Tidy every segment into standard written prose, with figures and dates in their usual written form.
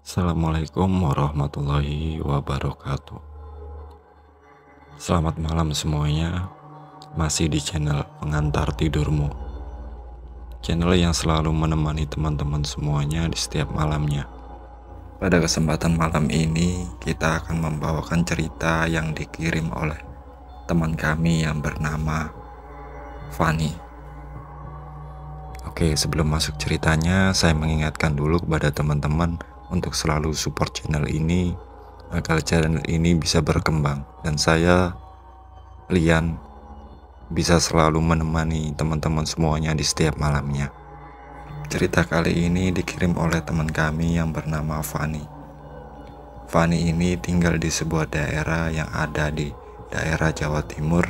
Assalamualaikum warahmatullahi wabarakatuh. Selamat malam semuanya. Masih di channel Pengantar Tidurmu, channel yang selalu menemani teman-teman semuanya di setiap malamnya. Pada kesempatan malam ini kita akan membawakan cerita yang dikirim oleh teman kami yang bernama Fani. Oke, sebelum masuk ceritanya, saya mengingatkan dulu kepada teman-teman untuk selalu support channel ini agar channel ini bisa berkembang dan saya, Lian, bisa selalu menemani teman-teman semuanya di setiap malamnya. Cerita kali ini dikirim oleh teman kami yang bernama Fani. Fani ini tinggal di sebuah daerah yang ada di daerah Jawa Timur.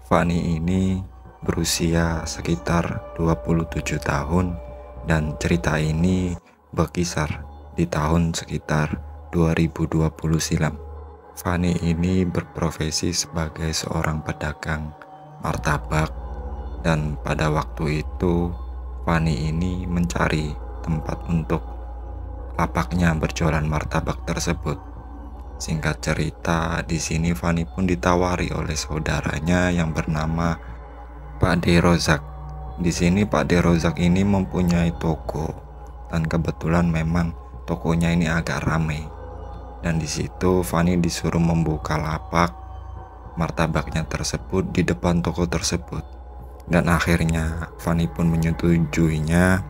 Fani ini berusia sekitar 27 tahun dan cerita ini berkisar di tahun sekitar 2020 silam. Fani ini berprofesi sebagai seorang pedagang martabak dan pada waktu itu Fani ini mencari tempat untuk lapaknya berjualan martabak tersebut. Singkat cerita, di sini Fani pun ditawari oleh saudaranya yang bernama Pak De Rozak. Di sini Pak De Rozak ini mempunyai toko dan kebetulan memang tokonya ini agak ramai. Dan di situ Fani disuruh membuka lapak martabaknya tersebut di depan toko tersebut. Dan akhirnya Fani pun menyetujuinya.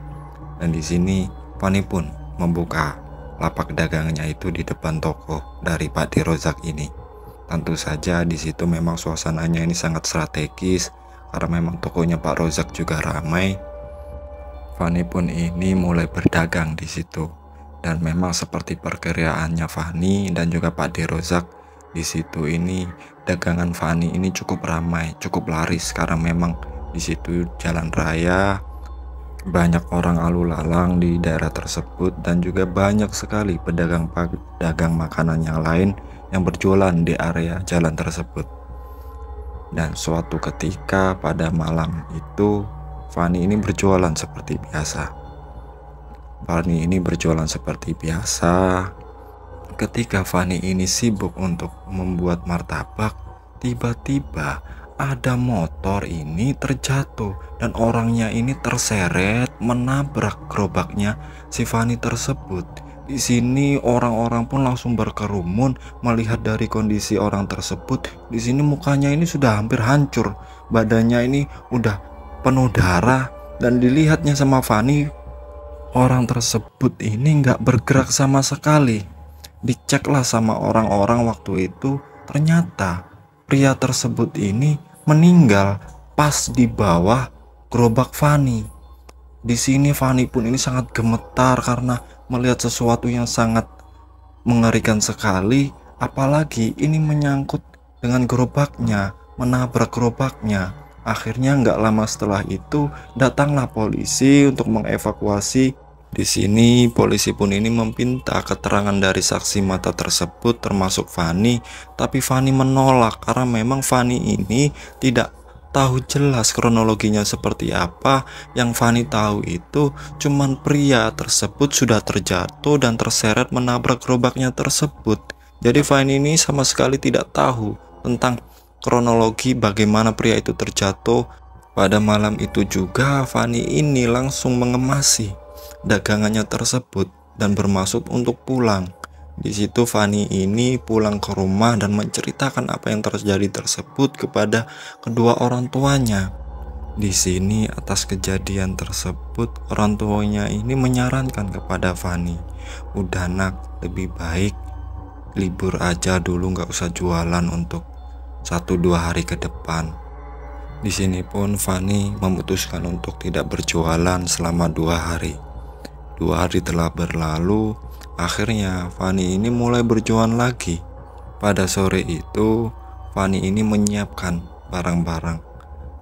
Dan di sini Fani pun membuka lapak dagangannya itu di depan toko dari Pak De Rozak ini. Tentu saja di situ memang suasananya ini sangat strategis karena memang tokonya Pak Rozak juga ramai. Fani pun ini mulai berdagang di situ. Dan memang seperti perkiraannya Fani dan juga Pak De Rozak, di situ ini dagangan Fani ini cukup ramai, cukup laris karena memang di situ jalan raya, banyak orang lalu lalang di daerah tersebut dan juga banyak sekali pedagang makanan yang lain yang berjualan di area jalan tersebut. Dan suatu ketika pada malam itu Fani ini berjualan seperti biasa. Fani ini berjualan seperti biasa. Ketika Fani ini sibuk untuk membuat martabak, tiba-tiba ada motor ini terjatuh dan orangnya ini terseret menabrak gerobaknya si Fani tersebut. Di sini orang-orang pun langsung berkerumun melihat dari kondisi orang tersebut. Di sini mukanya ini sudah hampir hancur, badannya ini udah penuh darah dan dilihatnya sama Fani, orang tersebut ini nggak bergerak sama sekali. Diceklah sama orang-orang waktu itu, ternyata pria tersebut ini meninggal pas di bawah gerobak Fani. Di sini Fani pun ini sangat gemetar karena melihat sesuatu yang sangat mengerikan sekali, apalagi ini menyangkut dengan gerobaknya, menabrak gerobaknya. Akhirnya nggak lama setelah itu datanglah polisi untuk mengevakuasi. Di sini polisi pun ini meminta keterangan dari saksi mata tersebut termasuk Fani, tapi Fani menolak karena memang Fani ini tidak tahu jelas kronologinya seperti apa. Yang Fani tahu itu cuman pria tersebut sudah terjatuh dan terseret menabrak gerobaknya tersebut. Jadi Fani ini sama sekali tidak tahu tentang kronologi bagaimana pria itu terjatuh. Pada malam itu juga Fani ini langsung mengemasi dagangannya tersebut dan bermaksud untuk pulang. Di situ Fani ini pulang ke rumah dan menceritakan apa yang terjadi tersebut kepada kedua orang tuanya. Di sini atas kejadian tersebut orang tuanya ini menyarankan kepada Fani, udah nak, lebih baik libur aja dulu, nggak usah jualan untuk 1-2 hari ke depan. Di sini pun Fani memutuskan untuk tidak berjualan selama 2 hari. 2 hari telah berlalu, akhirnya Fani ini mulai berjualan lagi. Pada sore itu Fani ini menyiapkan barang-barang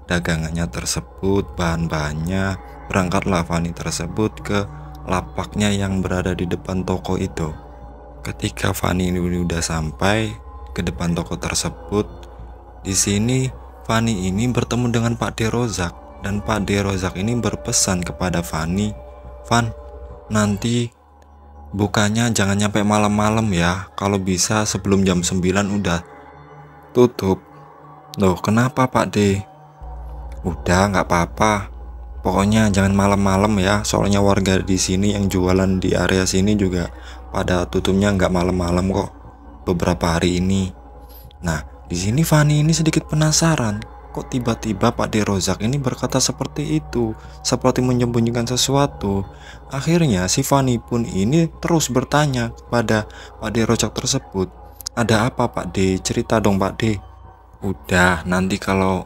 dagangannya tersebut, bahan-bahannya. Berangkatlah Fani tersebut ke lapaknya yang berada di depan toko itu. Ketika Fani ini udah sampai ke depan toko tersebut, di sini Fani ini bertemu dengan Pak De Rozak dan Pak De Rozak ini berpesan kepada Fani, "Van, nanti Bukannya jangan nyampe malam-malam ya, kalau bisa sebelum jam 9 udah tutup. Loh kenapa Pak D? Udah nggak apa-apa, pokoknya jangan malam-malam ya, soalnya warga di sini yang jualan di area sini juga pada tutupnya nggak malam-malam kok beberapa hari ini. Nah, di sini Fani ini sedikit penasaran, kok tiba-tiba Pak De Rozak ini berkata seperti itu, seperti menyembunyikan sesuatu. Akhirnya si Fani pun ini terus bertanya kepada Pak De Rozak tersebut, ada apa Pak De? Cerita dong Pak De. Udah, nanti kalau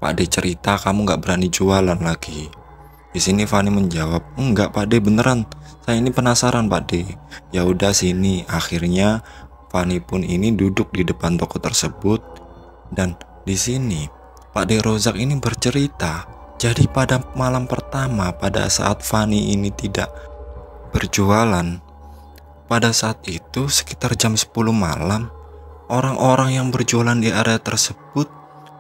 Pak De cerita kamu nggak berani jualan lagi. Di sini Fani menjawab, enggak Pak De, beneran. Saya ini penasaran Pak De. Ya udah sini. Akhirnya Fani pun ini duduk di depan toko tersebut, dan di sini Pak De Rozak ini bercerita. Jadi pada malam pertama pada saat Fani ini tidak berjualan, pada saat itu sekitar jam 10 malam, orang-orang yang berjualan di area tersebut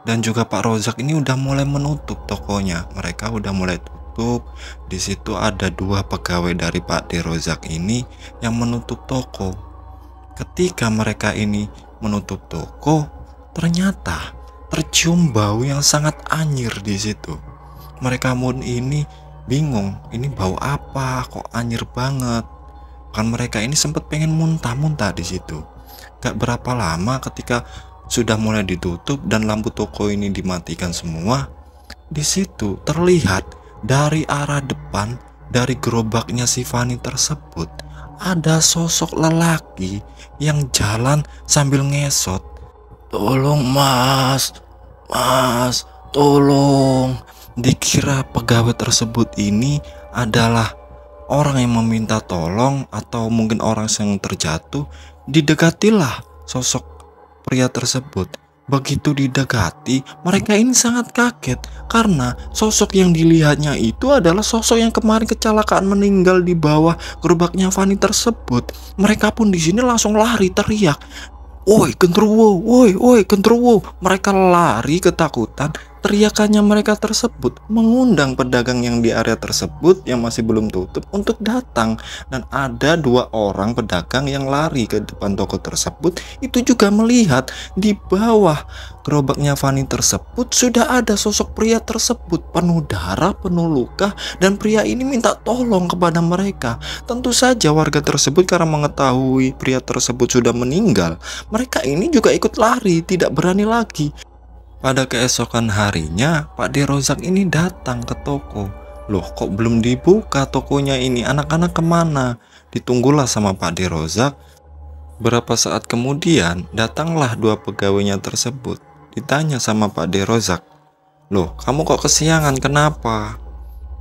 dan juga Pak Rozak ini udah mulai menutup tokonya. Mereka udah mulai tutup. Di situ ada 2 pegawai dari Pak De Rozak ini yang menutup toko. Ketika mereka ini menutup toko, ternyata tercium bau yang sangat anyir di situ. Mereka pun ini bingung, ini bau apa kok anyir banget. Kan mereka ini sempat pengen muntah-muntah di situ. Gak berapa lama ketika sudah mulai ditutup dan lampu toko ini dimatikan semua, di situ terlihat dari arah depan dari gerobaknya si Fani tersebut ada sosok lelaki yang jalan sambil ngesot. Tolong mas, mas, tolong. Dikira pegawai tersebut ini adalah orang yang meminta tolong atau mungkin orang yang terjatuh. Didekatilah sosok pria tersebut. Begitu didekati, mereka ini sangat kaget karena sosok yang dilihatnya itu adalah sosok yang kemarin kecelakaan meninggal di bawah gerobaknya Fani tersebut. Mereka pun di sini langsung lari teriak, "Woi, genderuwo, woi, genderuwo." Mereka lari ketakutan. Teriakannya mereka tersebut mengundang pedagang yang di area tersebut yang masih belum tutup untuk datang. Dan ada 2 orang pedagang yang lari ke depan toko tersebut. Itu juga melihat di bawah gerobaknya Fani tersebut sudah ada sosok pria tersebut penuh darah, penuh luka. Dan pria ini minta tolong kepada mereka. Tentu saja warga tersebut karena mengetahui pria tersebut sudah meninggal, mereka ini juga ikut lari, tidak berani lagi. Pada keesokan harinya, Pak De Rozak ini datang ke toko. Loh, kok belum dibuka tokonya ini? Anak-anak kemana? Ditunggulah sama Pak De Rozak. Berapa saat kemudian, datanglah 2 pegawainya tersebut. Ditanya sama Pak De Rozak, "Loh, kamu kok kesiangan? Kenapa?"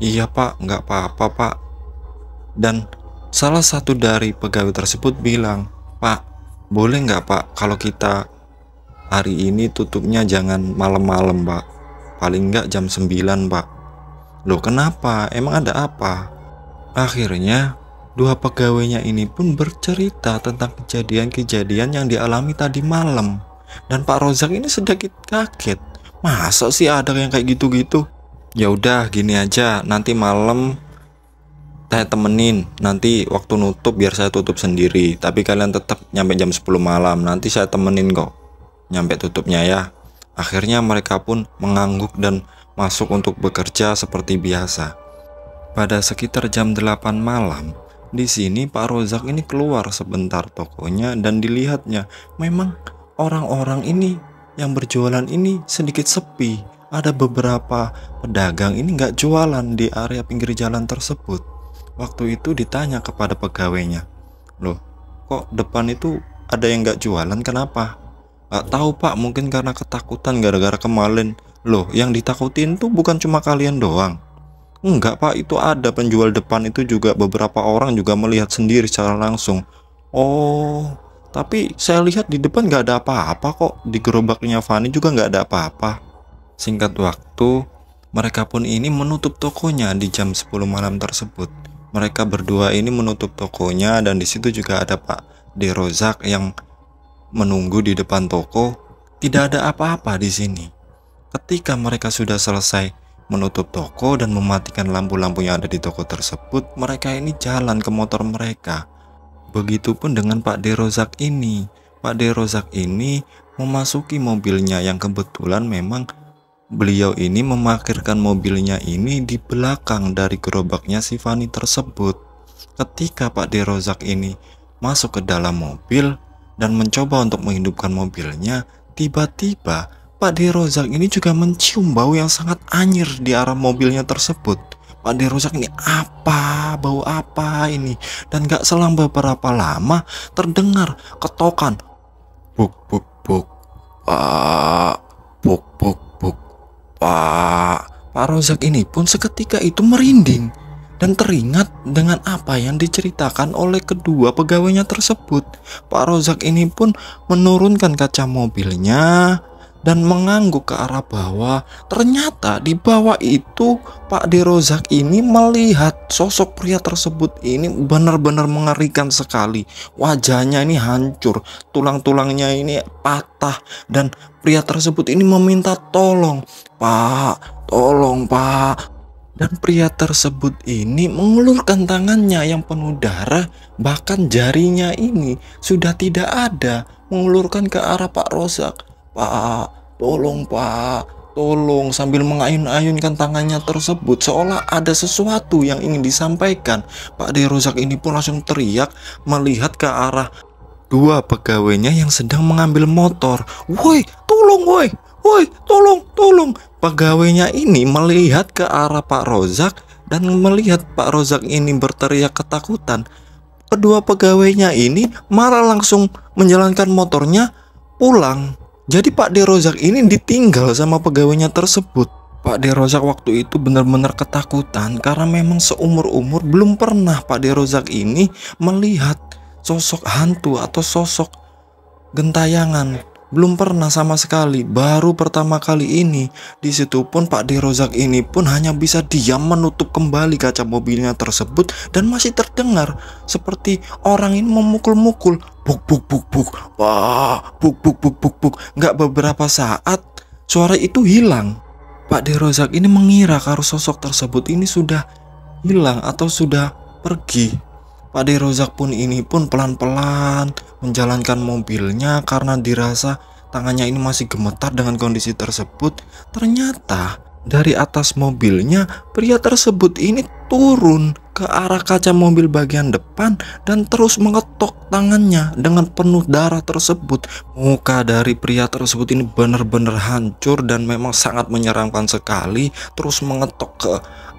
"Iya Pak, nggak apa-apa Pak." Dan salah satu dari pegawai tersebut bilang, "Pak, boleh nggak Pak kalau kita hari ini tutupnya jangan malam-malam Pak, paling nggak jam 9 Pak." "Loh kenapa? Emang ada apa?" Akhirnya 2 pegawainya ini pun bercerita tentang kejadian-kejadian yang dialami tadi malam. Dan Pak Rozak ini sedikit kaget, masa sih ada yang kayak gitu-gitu? "Ya udah gini aja, nanti malam saya temenin, nanti waktu nutup biar saya tutup sendiri, tapi kalian tetap nyampe jam 10 malam, nanti saya temenin kok nyampe tutupnya ya." Akhirnya mereka pun mengangguk dan masuk untuk bekerja seperti biasa. Pada sekitar jam 8 malam, di sini Pak Rozak ini keluar sebentar tokonya dan dilihatnya memang orang-orang ini yang berjualan ini sedikit sepi. Ada beberapa pedagang ini nggak jualan di area pinggir jalan tersebut. Waktu itu ditanya kepada pegawainya, "Loh, kok depan itu ada yang nggak jualan, kenapa?" "Gak tahu Pak, mungkin karena ketakutan gara-gara kemarin." "Loh, yang ditakutin tuh bukan cuma kalian doang?" "Enggak Pak, itu ada penjual depan itu juga beberapa orang juga melihat sendiri secara langsung." "Oh, tapi saya lihat di depan gak ada apa-apa kok, di gerobaknya Fani juga gak ada apa-apa." Singkat waktu, mereka pun ini menutup tokonya di jam 10 malam tersebut. Mereka berdua ini menutup tokonya dan di situ juga ada Pak De Rozak yang menunggu di depan toko. Tidak ada apa-apa di sini. Ketika mereka sudah selesai menutup toko dan mematikan lampu-lampu yang ada di toko tersebut, mereka ini jalan ke motor mereka. Begitupun dengan Pak De Rozak ini. Pak De Rozak ini memasuki mobilnya yang kebetulan memang beliau ini memarkirkan mobilnya ini di belakang dari gerobaknya si Fani tersebut. Ketika Pak De Rozak ini masuk ke dalam mobil dan mencoba untuk menghidupkan mobilnya, tiba-tiba Pak De Rozak ini juga mencium bau yang sangat anyir di arah mobilnya tersebut. Pak De Rozak ini bau apa ini? Dan gak selang beberapa lama terdengar ketokan, buk buk buk, pak, buk buk buk, pak. Pak Rozak ini pun seketika itu merinding dan teringat dengan apa yang diceritakan oleh kedua pegawainya tersebut. Pak Rozak ini pun menurunkan kaca mobilnya dan mengangguk ke arah bawah. Ternyata di bawah itu Pak De Rozak ini melihat sosok pria tersebut ini benar-benar mengerikan sekali. Wajahnya ini hancur, tulang-tulangnya ini patah, dan pria tersebut ini meminta tolong. Pak, tolong Pak. Dan pria tersebut ini mengulurkan tangannya yang penuh darah, bahkan jarinya ini sudah tidak ada, mengulurkan ke arah Pak Rozak. Pak, tolong Pak, tolong, sambil mengayun-ayunkan tangannya tersebut seolah ada sesuatu yang ingin disampaikan. Pak De Rozak ini pun langsung teriak melihat ke arah dua pegawainya yang sedang mengambil motor. Woi, tolong woi. Woi, tolong, tolong. Pegawainya ini melihat ke arah Pak Rozak dan melihat Pak Rozak ini berteriak ketakutan. Kedua pegawainya ini malah langsung menjalankan motornya pulang. Jadi Pak De Rozak ini ditinggal sama pegawainya tersebut. Pak De Rozak waktu itu benar-benar ketakutan karena memang seumur-umur belum pernah Pak De Rozak ini melihat sosok hantu atau sosok gentayangan. Belum pernah sama sekali, baru pertama kali ini. Di situ pun Pak De Rozak ini pun hanya bisa diam menutup kembali kaca mobilnya tersebut dan masih terdengar seperti orang ini memukul-mukul, buk buk buk buk, wah, buk buk buk buk buk. Nggak beberapa saat suara itu hilang. Pak De Rozak ini mengira kalau sosok tersebut ini sudah hilang atau sudah pergi. Pak De Rozak pun pelan-pelan menjalankan mobilnya karena dirasa tangannya ini masih gemetar dengan kondisi tersebut. Ternyata dari atas mobilnya pria tersebut ini turun ke arah kaca mobil bagian depan dan terus mengetok tangannya dengan penuh darah tersebut. Muka dari pria tersebut ini benar-benar hancur dan memang sangat menyeramkan sekali, terus mengetok ke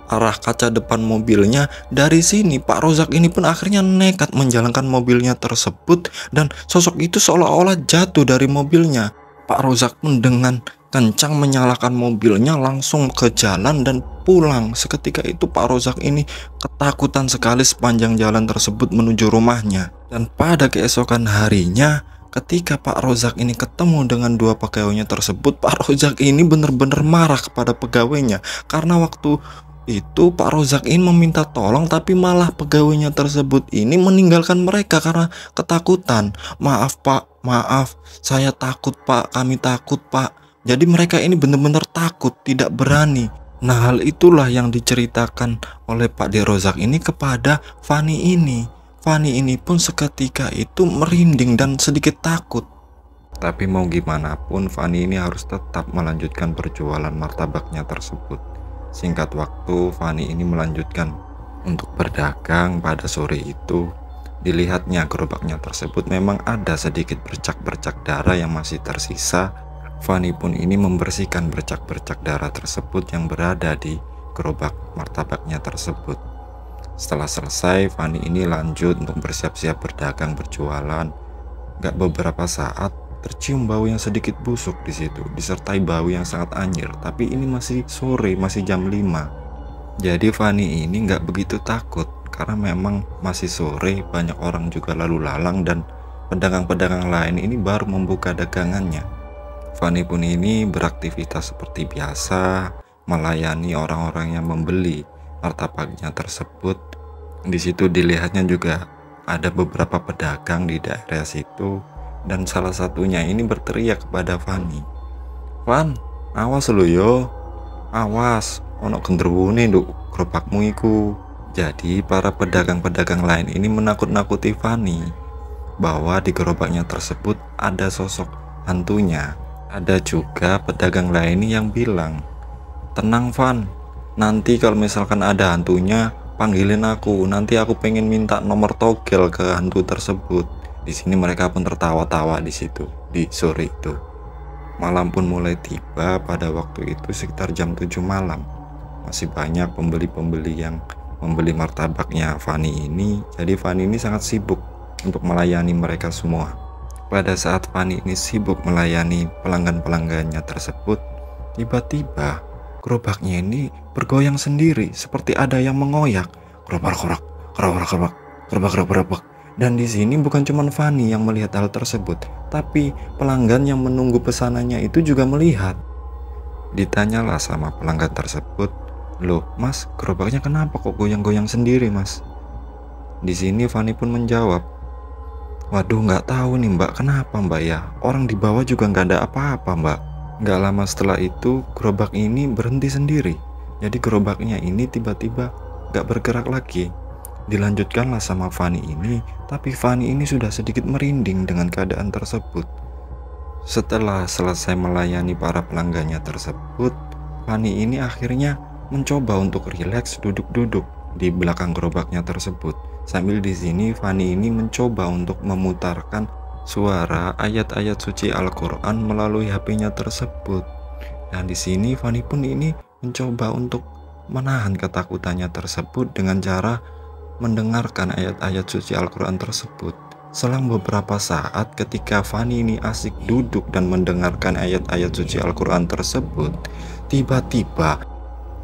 arah kaca depan mobilnya. Dari sini Pak Rozak ini pun akhirnya nekat menjalankan mobilnya tersebut dan sosok itu seolah-olah jatuh dari mobilnya. Pak Rozak pun dengan kencang menyalakan mobilnya langsung ke jalan dan pulang. Seketika itu Pak Rozak ini ketakutan sekali sepanjang jalan tersebut menuju rumahnya. Dan pada keesokan harinya ketika Pak Rozak ini ketemu dengan dua pegawainya tersebut, Pak Rozak ini benar-benar marah kepada pegawainya karena waktu itu Pak Rozak ini meminta tolong tapi malah pegawainya tersebut ini meninggalkan mereka karena ketakutan. Maaf Pak, maaf, saya takut Pak, kami takut Pak. Jadi mereka ini benar-benar takut, tidak berani. Nah, hal itulah yang diceritakan oleh Pak De Rozak ini kepada Fani ini. Fani ini pun seketika itu merinding dan sedikit takut. Tapi mau gimana pun Fani ini harus tetap melanjutkan perjualan martabaknya tersebut. Singkat waktu, Fani ini melanjutkan untuk berdagang. Pada sore itu, dilihatnya gerobaknya tersebut memang ada sedikit bercak-bercak darah yang masih tersisa. Fani pun ini membersihkan bercak-bercak darah tersebut yang berada di gerobak martabaknya tersebut. Setelah selesai, Fani ini lanjut untuk bersiap-siap berdagang berjualan. Gak beberapa saat, tercium bau yang sedikit busuk di situ, disertai bau yang sangat anyir. Tapi ini masih sore, masih jam 5. Jadi Fani ini nggak begitu takut karena memang masih sore, banyak orang juga lalu lalang dan pedagang-pedagang lain ini baru membuka dagangannya. Fani pun ini beraktivitas seperti biasa, melayani orang-orang yang membeli martabaknya tersebut. Di situ dilihatnya juga ada beberapa pedagang di daerah situ. Dan salah satunya ini berteriak kepada Fani, "Fan, awas lo yo, awas, ono genderuwone nduk gerobakmu iku." Jadi para pedagang-pedagang lain ini menakut-nakuti Fani bahwa di gerobaknya tersebut ada sosok hantunya. Ada juga pedagang lain yang bilang, "Tenang Van, nanti kalau misalkan ada hantunya, panggilin aku. Nanti aku pengen minta nomor togel ke hantu tersebut." Di sini mereka pun tertawa-tawa di situ di sore itu. Malam pun mulai tiba pada waktu itu sekitar jam 7 malam. Masih banyak pembeli-pembeli yang membeli martabaknya Fani ini. Jadi Fani ini sangat sibuk untuk melayani mereka semua. Pada saat Fani ini sibuk melayani pelanggan-pelanggannya tersebut, tiba-tiba gerobaknya ini bergoyang sendiri seperti ada yang mengoyak. Gerobak-gerobak, gerobak-gerobak, gerobak-gerobak. Dan di sini bukan cuma Fani yang melihat hal tersebut, tapi pelanggan yang menunggu pesanannya itu juga melihat. Ditanyalah sama pelanggan tersebut, "Loh mas, gerobaknya kenapa kok goyang-goyang sendiri mas?" Di sini Fani pun menjawab, "Waduh nggak tahu nih mbak, kenapa mbak ya? Orang di bawah juga nggak ada apa-apa mbak." Nggak lama setelah itu gerobak ini berhenti sendiri. Jadi gerobaknya ini tiba-tiba nggak bergerak lagi. Dilanjutkanlah sama Fani ini, tapi Fani ini sudah sedikit merinding dengan keadaan tersebut. Setelah selesai melayani para pelanggannya tersebut, Fani ini akhirnya mencoba untuk rileks duduk-duduk di belakang gerobaknya tersebut. Sambil di sini Fani ini mencoba untuk memutarkan suara ayat-ayat suci Al-Quran melalui HP-nya tersebut. Dan di sini Fani pun ini mencoba untuk menahan ketakutannya tersebut dengan cara mendengarkan ayat-ayat suci Al-Quran tersebut. Selang beberapa saat ketika Fani ini asik duduk dan mendengarkan ayat-ayat suci Al-Quran tersebut, tiba-tiba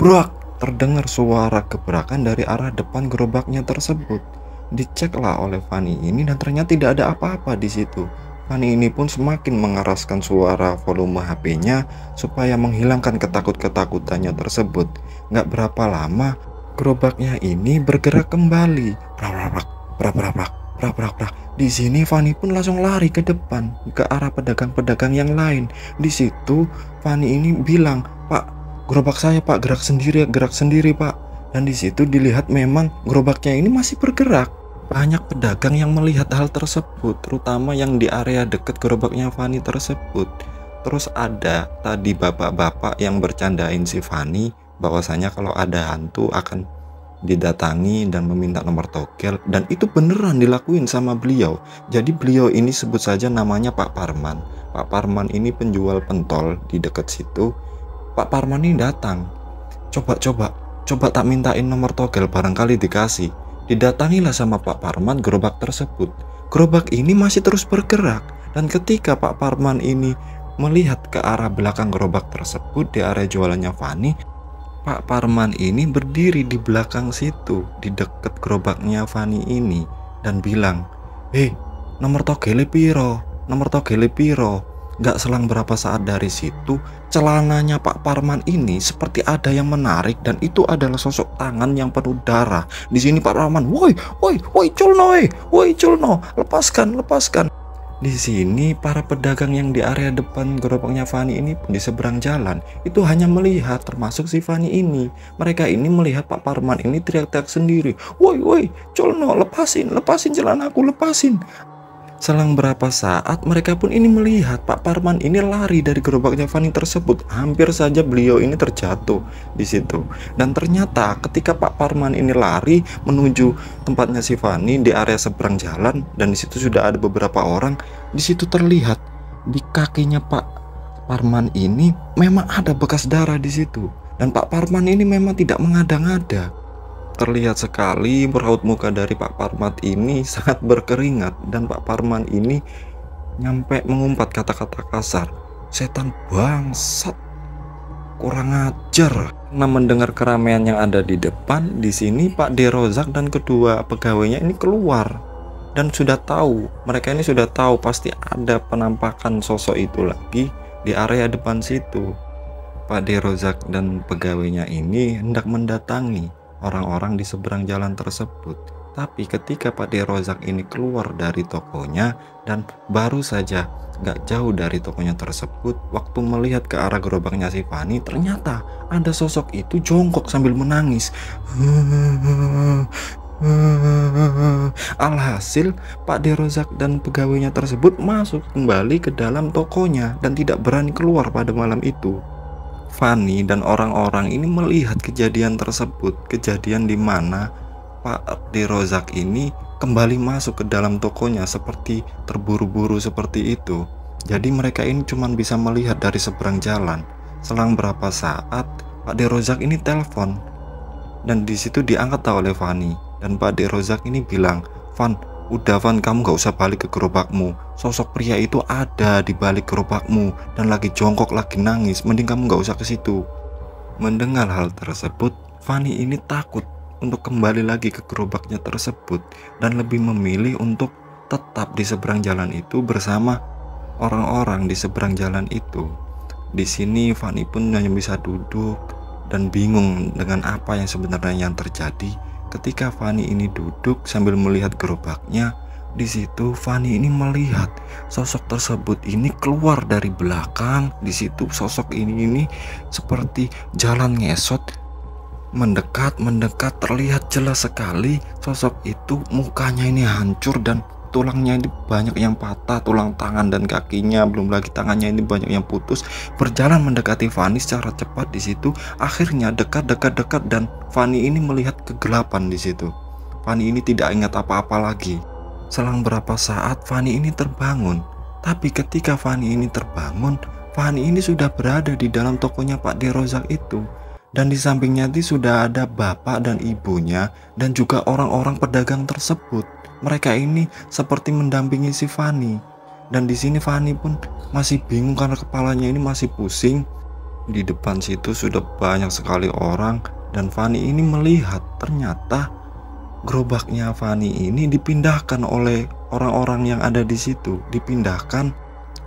brak, terdengar suara gebrakan dari arah depan gerobaknya tersebut. Diceklah oleh Fani ini dan ternyata tidak ada apa-apa di situ. Fani ini pun semakin mengeraskan suara volume HP-nya supaya menghilangkan ketakut-ketakutannya tersebut. Nggak berapa lama gerobaknya ini bergerak kembali. Prak. Di sini Fani pun langsung lari ke depan ke arah pedagang-pedagang yang lain. Di situ Fani ini bilang, "Pak, gerobak saya Pak gerak sendiri Pak." Dan di situ dilihat memang gerobaknya ini masih bergerak. Banyak pedagang yang melihat hal tersebut, terutama yang di area dekat gerobaknya Fani tersebut. Terus ada tadi bapak-bapak yang bercandain si Fani bahwasanya kalau ada hantu akan didatangi dan meminta nomor togel, dan itu beneran dilakuin sama beliau. Jadi beliau ini sebut saja namanya Pak Parman. Pak Parman ini penjual pentol di dekat situ. Pak Parman ini datang, coba tak mintain nomor togel, barangkali dikasih. Didatangilah sama Pak Parman gerobak tersebut. Gerobak ini masih terus bergerak, dan ketika Pak Parman ini melihat ke arah belakang gerobak tersebut di area jualannya Fani, Pak Parman ini berdiri di belakang situ, di dekat gerobaknya Fani ini, dan bilang, "Hei, nomor togel piro? Nomor togel piro?" Gak selang berapa saat dari situ, celananya Pak Parman ini seperti ada yang menarik, dan itu adalah sosok tangan yang penuh darah. Di sini Pak Parman, woi, culno, lepaskan. Di sini para pedagang yang di area depan gerobaknya Fani ini pun di seberang jalan itu hanya melihat, termasuk si Fani ini. Mereka ini melihat Pak Parman ini teriak-teriak sendiri, "Woi, culno, lepasin celanaku, lepasin." Selang berapa saat mereka pun ini melihat Pak Parman ini lari dari gerobaknya Fani tersebut. Hampir saja beliau ini terjatuh di situ. Dan ternyata ketika Pak Parman ini lari menuju tempatnya si Fani di area seberang jalan, dan di situ sudah ada beberapa orang, di situ terlihat di kakinya Pak Parman ini memang ada bekas darah di situ. Dan Pak Parman ini memang tidak mengada-ngada. Terlihat sekali raut muka dari Pak Parman ini sangat berkeringat, dan Pak Parman ini nyampe mengumpat kata-kata kasar, "Setan bangsat, kurang ajar." Karena mendengar keramaian yang ada di depan, di sini Pak Derozak dan kedua pegawainya ini keluar, dan mereka ini sudah tahu pasti ada penampakan sosok itu lagi di area depan situ. Pak Derozak dan pegawainya ini hendak mendatangi orang-orang di seberang jalan tersebut. Tapi ketika Pak De Rozak ini keluar dari tokonya dan baru saja gak jauh dari tokonya tersebut, waktu melihat ke arah gerobaknya si Fani, ternyata ada sosok itu jongkok sambil menangis. Alhasil Pak De Rozak dan pegawainya tersebut masuk kembali ke dalam tokonya dan tidak berani keluar pada malam itu. Fani dan orang-orang ini melihat kejadian tersebut, kejadian di mana Pak De Rozak ini kembali masuk ke dalam tokonya seperti terburu-buru seperti itu. Jadi mereka ini cuma bisa melihat dari seberang jalan. Selang berapa saat Pak De Rozak ini telepon dan disitu diangkat oleh Fani. Dan Pak De Rozak ini bilang, "Van, udah Van, kamu gak usah balik ke gerobakmu. Sosok pria itu ada di balik gerobakmu dan lagi jongkok, lagi nangis. Mending kamu gak usah ke situ." Mendengar hal tersebut, Fani ini takut untuk kembali lagi ke gerobaknya tersebut dan lebih memilih untuk tetap di seberang jalan itu bersama orang-orang di seberang jalan itu. Di sini Fani pun hanya bisa duduk dan bingung dengan apa yang sebenarnya yang terjadi. Ketika Fani ini duduk sambil melihat gerobaknya, di situ Fani ini melihat sosok tersebut ini keluar dari belakang. Di situ sosok ini seperti jalan ngesot, mendekat terlihat jelas sekali. Sosok itu mukanya ini hancur dan tulangnya ini banyak yang patah, tulang tangan dan kakinya, belum lagi tangannya ini banyak yang putus. Berjalan mendekati Fani secara cepat. Di situ akhirnya dekat dan Fani ini melihat kegelapan di situ. Fani ini tidak ingat apa-apa lagi. Selang berapa saat Fani ini terbangun. Tapi ketika Fani ini terbangun, Fani ini sudah berada di dalam tokonya Pak De Rozak itu. Dan di sampingnya itu sudah ada bapak dan ibunya dan juga orang-orang pedagang tersebut. Mereka ini seperti mendampingi si Fani. Dan di sini Fani pun masih bingung karena kepalanya ini masih pusing. Di depan situ sudah banyak sekali orang dan Fani ini melihat ternyata gerobaknya Fani ini dipindahkan oleh orang-orang yang ada di situ. Dipindahkan.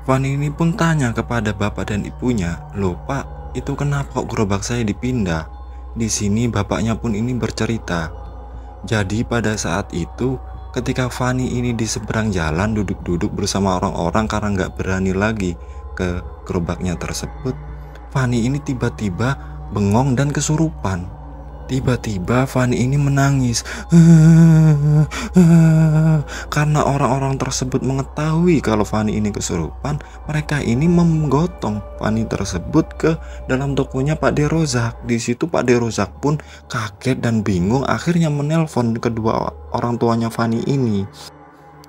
Fani ini pun tanya kepada bapak dan ibunya, "Loh Pak, itu kenapa kok gerobak saya dipindah?" Di sini bapaknya pun ini bercerita. Jadi pada saat itu ketika Fani ini di seberang jalan duduk-duduk bersama orang-orang karena nggak berani lagi ke gerobaknya tersebut, Fani ini tiba-tiba bengong dan kesurupan. Tiba-tiba Fani ini menangis karena orang-orang tersebut mengetahui kalau Fani ini kesurupan. Mereka ini menggotong Fani tersebut ke dalam tokonya Pak De Rozak. Di situ Pak De Rozak pun kaget dan bingung, akhirnya menelpon kedua orang tuanya Fani ini.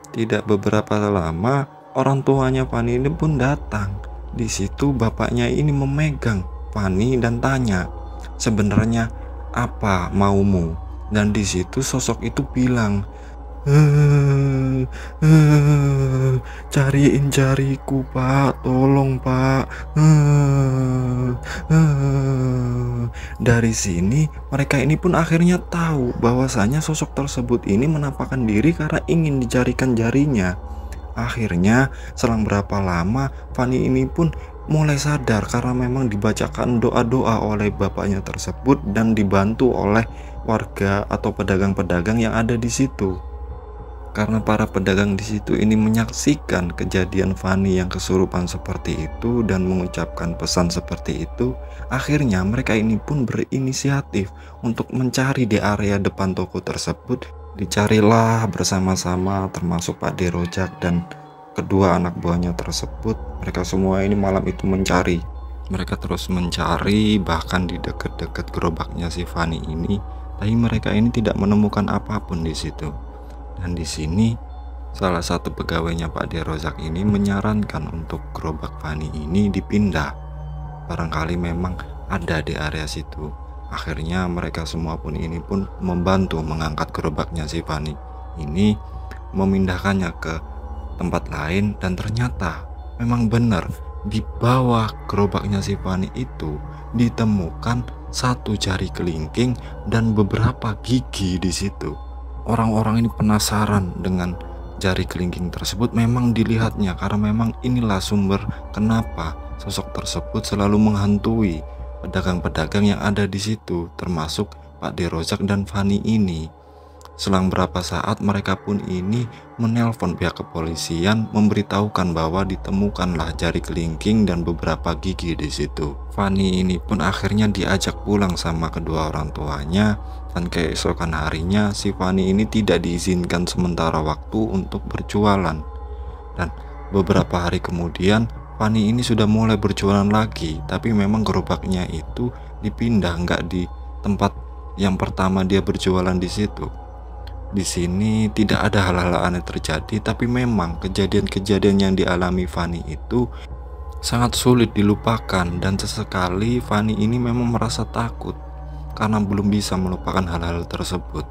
Tidak beberapa lama orang tuanya Fani ini pun datang. Di situ bapaknya ini memegang Fani dan tanya, "Sebenarnya apa maumu?" Dan di situ sosok itu bilang, "Cariin jariku Pak, tolong Pak." Dari sini mereka ini pun akhirnya tahu bahwasanya sosok tersebut ini menampakkan diri karena ingin dicarikan jarinya. Akhirnya selang berapa lama Fani ini pun mulai sadar karena memang dibacakan doa-doa oleh bapaknya tersebut dan dibantu oleh warga atau pedagang-pedagang yang ada di situ. Karena para pedagang di situ ini menyaksikan kejadian Fani yang kesurupan seperti itu dan mengucapkan pesan seperti itu, akhirnya mereka ini pun berinisiatif untuk mencari di area depan toko tersebut. Dicarilah bersama-sama termasuk Pak De Rozak dan kedua anak buahnya tersebut. Mereka semua ini malam itu mencari. Mereka terus mencari bahkan di dekat-dekat gerobaknya si Fani ini, tapi mereka ini tidak menemukan apapun di situ. Dan di sini salah satu pegawainya Pak De Rozak ini menyarankan untuk gerobak Fani ini dipindah. Barangkali memang ada di area situ. Akhirnya mereka semua pun ini pun membantu mengangkat gerobaknya si Fani ini, memindahkannya ke tempat lain. Dan ternyata memang benar di bawah gerobaknya si Fani itu ditemukan satu jari kelingking dan beberapa gigi di situ. Orang-orang ini penasaran dengan jari kelingking tersebut. Memang dilihatnya karena memang inilah sumber kenapa sosok tersebut selalu menghantui pedagang-pedagang yang ada di situ, termasuk Pak De Rozak dan Fani ini. Selang berapa saat mereka pun ini menelpon pihak kepolisian memberitahukan bahwa ditemukanlah jari kelingking dan beberapa gigi di situ. Fani ini pun akhirnya diajak pulang sama kedua orang tuanya, dan keesokan harinya si Fani ini tidak diizinkan sementara waktu untuk berjualan. Dan beberapa hari kemudian Fani ini sudah mulai berjualan lagi, tapi memang gerobaknya itu dipindah, nggak di tempat yang pertama dia berjualan di situ. Di sini tidak ada hal-hal aneh terjadi, tapi memang kejadian-kejadian yang dialami Fani itu sangat sulit dilupakan, dan sesekali Fani ini memang merasa takut karena belum bisa melupakan hal-hal tersebut.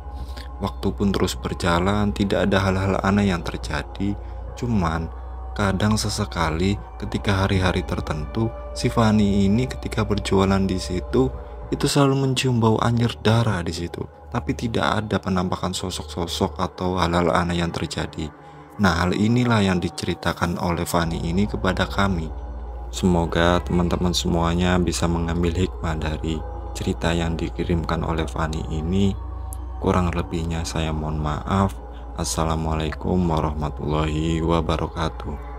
Waktu pun terus berjalan, tidak ada hal-hal aneh yang terjadi. Cuman kadang sesekali ketika hari-hari tertentu, si Fani ini ketika berjualan di situ itu selalu mencium bau anjir darah di situ. Tapi tidak ada penampakan sosok-sosok atau hal-hal aneh yang terjadi. Nah, hal inilah yang diceritakan oleh Fani ini kepada kami. Semoga teman-teman semuanya bisa mengambil hikmah dari cerita yang dikirimkan oleh Fani ini. Kurang lebihnya saya mohon maaf. Assalamualaikum warahmatullahi wabarakatuh.